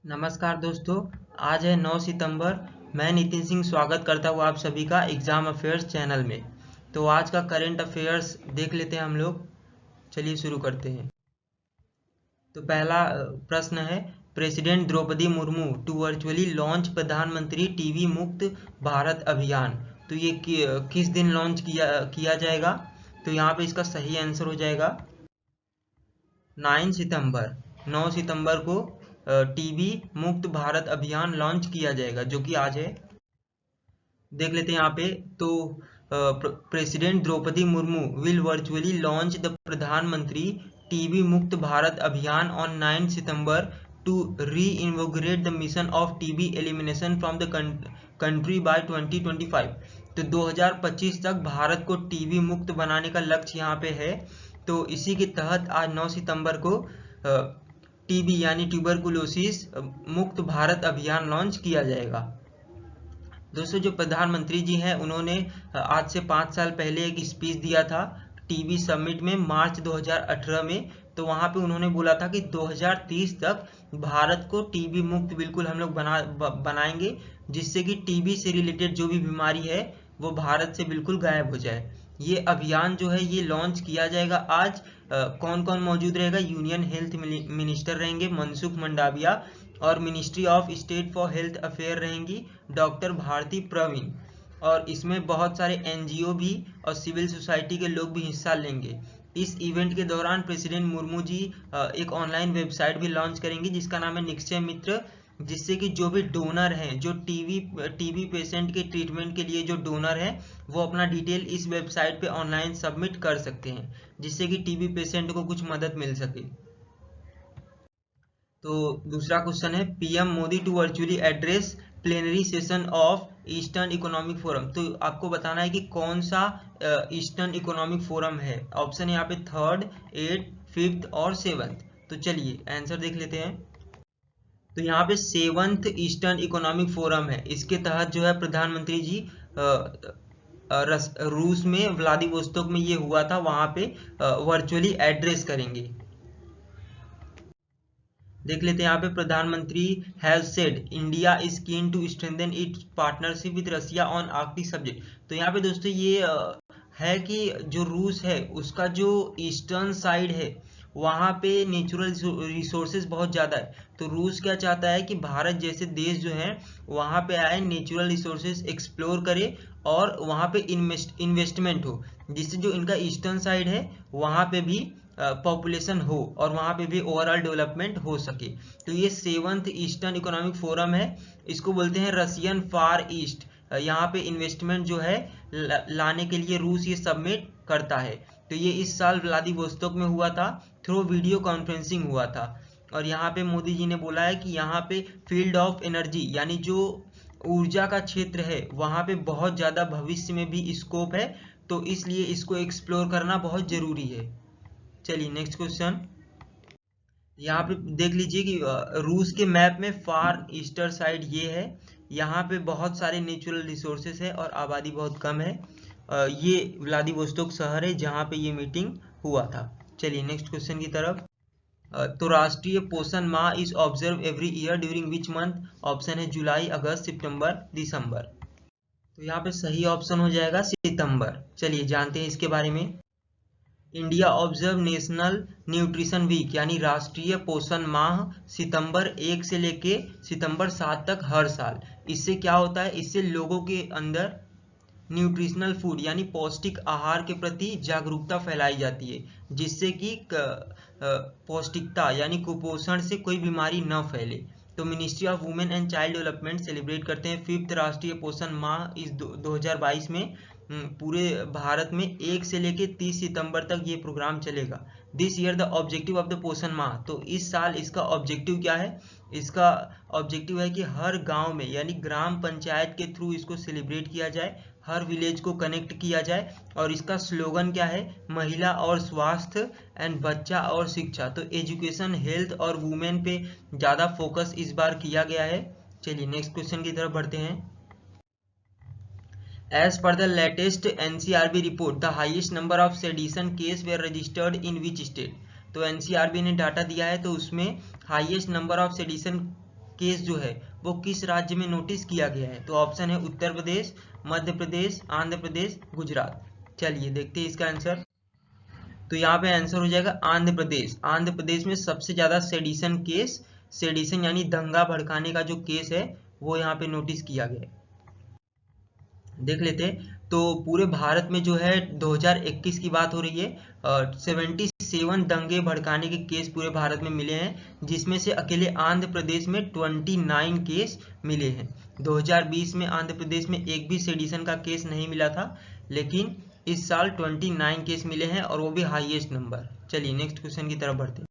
नमस्कार दोस्तों। आज है 9 सितंबर। मैं नितिन सिंह स्वागत करता हूँ आप सभी का एग्ज़ाम अफेयर्स चैनल में। तो आज का करंट अफेयर्स देख लेते हैं हम लोग। चलिए शुरू करते हैं। तो पहला प्रश्न है, president Draupadi Murmu to virtually launch प्रधानमंत्री टीबी मुक्त भारत अभियान। तो ये किस दिन लॉन्च किया जाएगा? तो यहाँ पे इसका सही आंसर हो जाएगा 9 सितंबर। 9 सितंबर को टीबी मुक्त भारत अभियान लॉन्च किया जाएगा, जो कि आज है। देख लेते हैं यहाँ पे। तो president Draupadi Murmu will virtually launch the Pradhan Mantri TB मुक्त Bharat Abhiyan on 9 September to reinvigorate the mission of TB elimination from the country by 2025। तो 2025 तक भारत को टीबी मुक्त बनाने का लक्ष्य यहाँ पे है। तो इसी के तहत आज 9 सितंबर को टीबी यानी ट्यूबरकुलोसिस मुक्त भारत अभियान लॉन्च किया जाएगा। दोस्तों, जो प्रधानमंत्री जी हैं उन्होंने आज से 5 साल पहले एक स्पीच दिया था टीबी समिट में मार्च 2018 में। तो वहाँ पे उन्होंने बोला था कि 2030 तक भारत को टीबी मुक्त बिल्कुल हम लोग बनाएंगे, जिससे कि टीबी से रिलेटेड जो भी बीमारी है वो भारत से बिल्कुल गायब हो जाए। ये अभियान जो है ये लॉन्च किया जाएगा आज। कौन कौन मौजूद रहेगा? यूनियन हेल्थ मिनिस्टर रहेंगे मनसुख मंडाविया, और ministry of state for health affair रहेंगी डॉक्टर भारती प्रवीण। और इसमें बहुत सारे एनजीओ भी और सिविल सोसाइटी के लोग भी हिस्सा लेंगे। इस इवेंट के दौरान प्रेसिडेंट मुर्मू जी एक ऑनलाइन वेबसाइट भी लॉन्च करेंगी जिसका नाम है निक्षय मित्र, जिससे कि जो भी डोनर हैं, जो टीबी पेशेंट के ट्रीटमेंट के लिए जो डोनर है, वो अपना डिटेल इस वेबसाइट पे ऑनलाइन सबमिट कर सकते हैं, जिससे कि टीबी पेशेंट को कुछ मदद मिल सके। तो दूसरा क्वेश्चन है, PM Modi to virtually address plenary session of Eastern Economic Forum. तो आपको बताना है कि कौन सा ईस्टर्न इकोनॉमिक फोरम है। ऑप्शन है यहाँ पे 3rd, 8th, 5th और 7th। तो चलिए आंसर देख लेते हैं। तो यहाँ पे 7th ईस्टर्न इकोनॉमिक फोरम है। इसके तहत जो है प्रधानमंत्री जी रूस में व्लादिवोस्तोक में ये हुआ था, वहाँ पे वर्चुअली एड्रेस करेंगे। देख लेते हैं यहाँ पे, प्रधानमंत्री has said India is keen to strengthen its partnership with Russia on Arctic subject. तो यहाँ पे दोस्तों ये है कि जो रूस है उसका जो ईस्टर्न साइड है वहाँ पे नेचुरल रिसोर्सेज बहुत ज़्यादा है। तो रूस क्या चाहता है कि भारत जैसे देश जो है वहाँ पे आए, नेचुरल रिसोर्सेज एक्सप्लोर करे और वहाँ पे इन्वेस्टमेंट हो, जिससे जो इनका ईस्टर्न साइड है वहाँ पे भी पॉपुलेशन हो और वहाँ पे भी ओवरऑल डेवलपमेंट हो सके। तो ये 7th ईस्टर्न इकोनॉमिक फोरम है। इसको बोलते हैं रशियन फार ईस्ट। यहाँ पे इन्वेस्टमेंट जो है लाने के लिए रूस ये सबमिट करता है। तो ये इस साल व्लादिवोस्तोक में हुआ था, थ्रू वीडियो कॉन्फ्रेंसिंग हुआ था। और यहाँ पे मोदी जी ने बोला है कि यहाँ पे फील्ड ऑफ एनर्जी यानी जो ऊर्जा का क्षेत्र है वहाँ पे बहुत ज़्यादा भविष्य में भी स्कोप है, तो इसलिए इसको एक्सप्लोर करना बहुत ज़रूरी है। चलिए नेक्स्ट क्वेश्चन। यहाँ पे देख लीजिए कि रूस के मैप में फार ईस्टर्न साइड ये है। यहाँ पे बहुत सारे नेचुरल रिसोर्सेस है और आबादी बहुत कम है। ये व्लादिवोस्तोक शहर है जहाँ पे ये मीटिंग हुआ था। चलिए नेक्स्ट क्वेश्चन की तरफ। तो राष्ट्रीय पोषण माह is observe every year during which month? Option है जुलाई, अगस्त, सितंबर, दिसंबर। तो यहाँ पे सही ऑप्शन हो जाएगा सितंबर। चलिए जानते हैं इसके बारे में। India observe National Nutrition Week यानी राष्ट्रीय पोषण माह सितंबर 1 से लेके सितंबर 7 तक हर साल। इससे क्या होता है? इससे लोगों के अंदर न्यूट्रिशनल फूड यानी पौष्टिक आहार के प्रति जागरूकता फैलाई जाती है, जिससे कि पौष्टिकता यानी कुपोषण से कोई बीमारी न फैले। तो ministry of women and child development celebrate करते हैं 5th राष्ट्रीय पोषण माह इस 2022 में। पूरे भारत में 1 से लेके 30 सितंबर तक ये प्रोग्राम चलेगा। This year the objective of the पोषण माह। तो इस साल इसका ऑब्जेक्टिव क्या है? इसका ऑब्जेक्टिव है कि हर गांव में यानी ग्राम पंचायत के थ्रू इसको सेलिब्रेट किया जाए, हर विलेज को कनेक्ट किया जाए। और इसका स्लोगन क्या है? महिला और स्वास्थ्य एंड बच्चा और शिक्षा। तो एजुकेशन, हेल्थ और वुमेन पे ज़्यादा फोकस इस बार किया गया है। चलिए नेक्स्ट क्वेश्चन की तरफ बढ़ते हैं। As per the latest NCRB report, the highest number of sedition case were registered in which state? तो NCRB ने डाटा दिया है, तो उसमें highest number of sedition case जो है वो किस राज्य में नोटिस किया गया है? तो ऑप्शन है उत्तर प्रदेश, मध्य प्रदेश, आंध्र प्रदेश, गुजरात। चलिए देखते हैं इसका आंसर। तो यहाँ पे आंसर हो जाएगा आंध्र प्रदेश। आंध्र प्रदेश में सबसे ज्यादा सेडिशन केस, सेडिशन यानी दंगा भड़काने का जो केस है वो यहाँ पे नोटिस किया गया है। देख लेते हैं। तो पूरे भारत में जो है 2021 की बात हो रही है, 77 दंगे भड़काने के केस पूरे भारत में मिले हैं, जिसमें से अकेले आंध्र प्रदेश में 29 केस मिले हैं। 2020 में आंध्र प्रदेश में एक भी सेडिशन का केस नहीं मिला था, लेकिन इस साल 29 केस मिले हैं और वो भी हाईएस्ट नंबर। चलिए नेक्स्ट क्वेश्चन की तरफ बढ़ते हैं।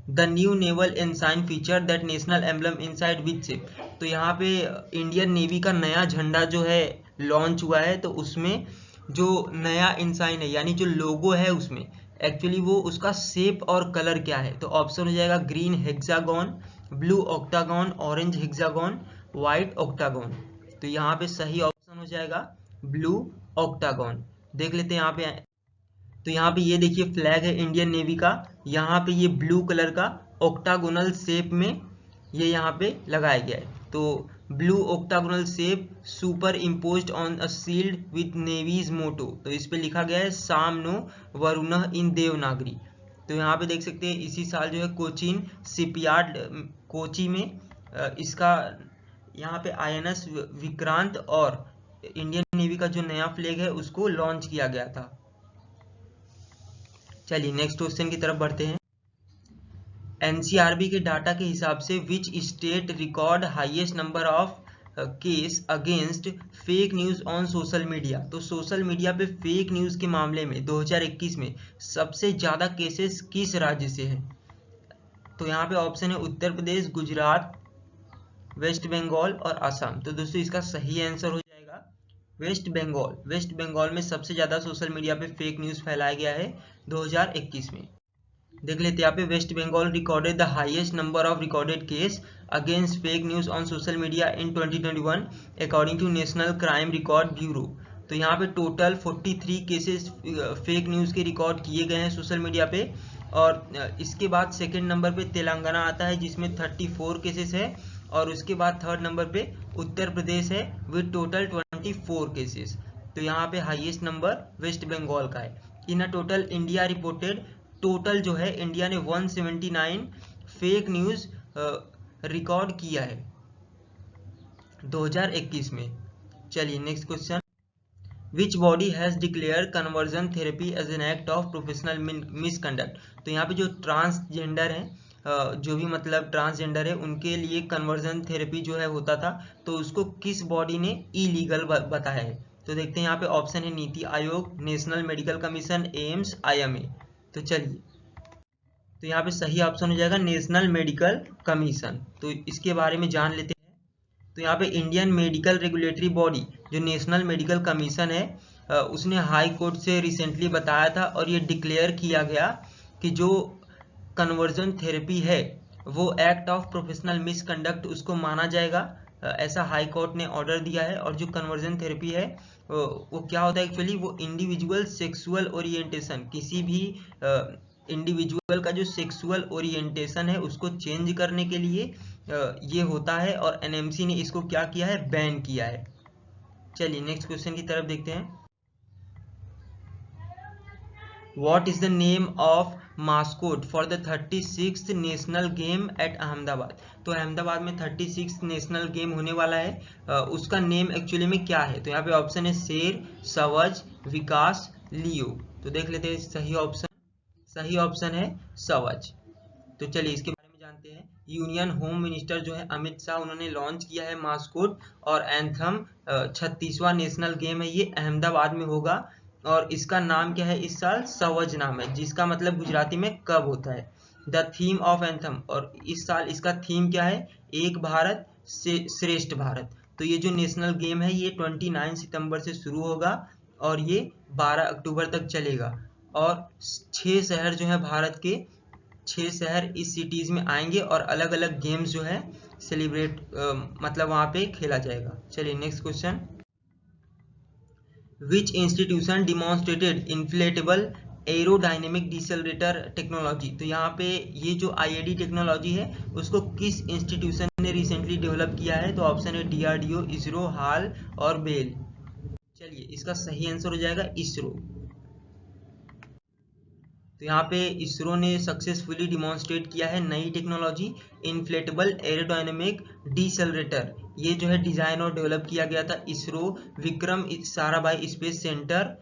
The new naval ensign feature that national emblem inside which ship. तो यहाँ पे इंडियन नेवी का नया झंडा जो है लॉन्च हुआ है, तो उसमें जो नया इंसाइन है यानी जो लोगो है उसमें एक्चुअली वो उसका शेप और कलर क्या है? तो ऑप्शन हो जाएगा green hexagon, blue octagon, orange hexagon, white octagon. तो यहाँ पे सही ऑप्शन हो जाएगा ब्लू ऑक्टागोन। देख लेते हैं यहाँ पे। तो यहाँ पे ये देखिए फ्लैग है इंडियन नेवी का, यहाँ पे ये ब्लू कलर का ऑक्टागोनल शेप में ये यहाँ पे लगाया गया है। तो blue octagonal shape superimposed on a shield with navy's motto. तो इस पे लिखा गया है साम नो वरुणः इन देवनागरी। तो यहाँ पे देख सकते हैं इसी साल जो है कोचीन शिपयार्ड कोची में इसका यहाँ पे INS विक्रांत और इंडियन नेवी का जो नया फ्लैग है उसको लॉन्च किया गया था। चलिए नेक्स्ट क्वेश्चन की तरफ बढ़ते हैं। NCRB के डाटा के हिसाब से which state record highest number of case against fake news on social media. तो सोशल मीडिया पे फेक न्यूज के मामले में 2021 में सबसे ज्यादा केसेस किस राज्य से हैं? तो यहाँ पे ऑप्शन है उत्तर प्रदेश, गुजरात, वेस्ट बंगाल और असम। तो दोस्तों इसका सही आंसर हो जाएगा वेस्ट बंगाल। वेस्ट बंगाल में सबसे ज्यादा सोशल मीडिया पे फेक न्यूज फैलाया गया है 2021 में। देख लेते हैं यहाँ पे West Bengal recorded the highest number of recorded case against fake news on social media in 2021 according to National Crime Record Bureau. तो यहाँ पे टोटल 43 केसेस फेक न्यूज के रिकॉर्ड किए गए हैं सोशल मीडिया पे, और इसके बाद सेकंड नंबर पे तेलंगाना आता है जिसमें 34 केसेस है, और उसके बाद थर्ड नंबर पे उत्तर प्रदेश है विद टोटल 24 केसेस। तो यहाँ पे हाईएस्ट नंबर वेस्ट बंगाल का है। In a total India reported, total जो है इंडिया ने 179 फेक न्यूज रिकॉर्ड किया है 2021 में। चलिए next question. Which body has declare conversion therapy as an act of professional misconduct. तो यहाँ पे जो ट्रांसजेंडर है, जो भी मतलब ट्रांसजेंडर है उनके लिए कन्वर्जन थेरेपी जो है होता था, तो उसको किस बॉडी ने इलीगल बताया है? तो देखते हैं यहाँ पे ऑप्शन है NITI Aayog, national medical commission, AIIMS, IMA। तो चलिए, तो यहाँ पे सही ऑप्शन हो जाएगा नेशनल मेडिकल कमीशन। तो इसके बारे में जान लेते हैं। तो यहाँ पे इंडियन मेडिकल रेगुलेटरी बॉडी जो नेशनल मेडिकल कमीशन है, उसने हाई कोर्ट से रिसेंटली बताया था और ये डिक्लेयर किया गया कि जो कन्वर्जन थेरेपी है वो एक्ट ऑफ प्रोफेशनल मिसकंडक्ट उसको माना जाएगा, ऐसा हाई कोर्ट ने ऑर्डर दिया है। और जो कन्वर्जन थेरेपी है वो क्या होता है एक्चुअली, वो इंडिविजुअल सेक्सुअल ओरिएंटेशन, किसी भी इंडिविजुअल का जो सेक्सुअल ओरिएंटेशन है उसको चेंज करने के लिए ये होता है, और NMC ने इसको क्या किया है, बैन किया है। चलिए नेक्स्ट क्वेश्चन की तरफ देखते हैं। What is the name of mascot for the 36th national game at Ahmedabad. तो अहमदाबाद में 36 नेशनल गेम होने वाला है, उसका नेम एक्चुअली में क्या है? तो यहाँ पे ऑप्शन है शेर, सवज, विकास, लियो। तो देख लेते हैं सही ऑप्शन है सवज। तो चलिए इसके बारे में जानते हैं। यूनियन होम मिनिस्टर जो है अमित शाह, उन्होंने लॉन्च किया है मास्कोट और एंथम। 36वां नेशनल गेम है ये, अहमदाबाद में होगा, और इसका नाम क्या है इस साल? सवज नाम है, जिसका मतलब गुजराती में कब होता है। द थीम ऑफ एंथम, और इस साल इसका थीम क्या है? एक भारत से श्रेष्ठ भारत। तो ये जो नेशनल गेम है ये 29 सितंबर से शुरू होगा और ये 12 अक्टूबर तक चलेगा, और 6 शहर जो है भारत के, 6 शहर इस सिटीज में आएंगे और अलग अलग गेम्स जो है सेलिब्रेट मतलब वहां पे खेला जाएगा। चलिए next question. Which institution demonstrated inflatable aerodynamic decelerator technology. तो यहाँ पे ये जो आईएडी टेक्नोलॉजी है उसको किस इंस्टीट्यूशन ने रिसेंटली डेवलप किया है? तो ऑप्शन है डीआरडीओ, इसरो, हाल और बेल। चलिए इसका सही आंसर हो जाएगा इसरो। तो यहाँ पे इसरो ने सक्सेसफुली डिमॉन्स्ट्रेट किया है नई टेक्नोलॉजी इन्फ्लेटेबल एरोडायनेमिक डिसेलरेटर। ये जो है डिजाइन और डेवलप किया गया था इसरो विक्रम साराभाई स्पेस सेंटर।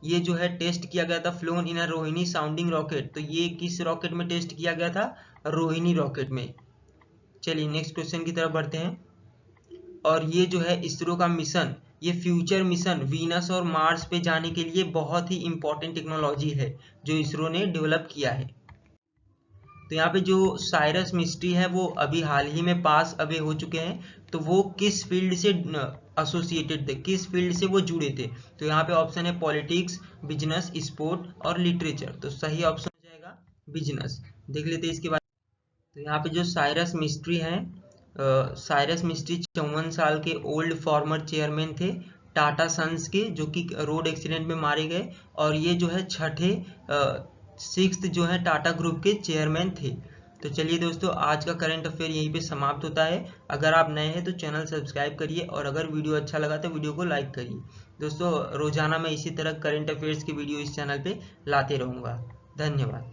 ये जो है टेस्ट किया गया था flown in a Rohini sounding rocket. तो ये किस रॉकेट में टेस्ट किया गया था? रोहिणी रॉकेट में। चलिए नेक्स्ट क्वेश्चन की तरफ बढ़ते हैं। और ये जो है इसरो का मिशन, ये फ्यूचर मिशन वीनस और मार्स पे जाने के लिए बहुत ही इंपॉर्टेंट टेक्नोलॉजी है जो इसरो ने डेवलप किया है। तो यहाँ पे जो साइरस मिस्ट्री है वो अभी हाल ही में पास अवे हो चुके हैं। तो वो किस फील्ड से एसोसिएटेड थे, किस फील्ड से वो जुड़े थे? तो यहाँ पे ऑप्शन है पॉलिटिक्स, बिजनेस, स्पोर्ट और लिटरेचर। तो सही ऑप्शन हो जाएगा बिजनेस। देख लेते हैं इसके बाद। तो यहाँ पे जो साइरस मिस्ट्री है, साइरस मिस्ट्री 54 साल के ओल्ड फॉर्मर चेयरमैन थे टाटा सन्स के, जो कि रोड एक्सीडेंट में मारे गए। और ये जो है छठे 6th जो है टाटा ग्रुप के चेयरमैन थे। तो चलिए दोस्तों, आज का करंट अफेयर यहीं पे समाप्त होता है। अगर आप नए हैं तो चैनल सब्सक्राइब करिए और अगर वीडियो अच्छा लगा तो वीडियो को लाइक करिए। दोस्तों रोजाना मैं इसी तरह करंट अफेयर्स की वीडियो इस चैनल पे लाते रहूँगा। धन्यवाद।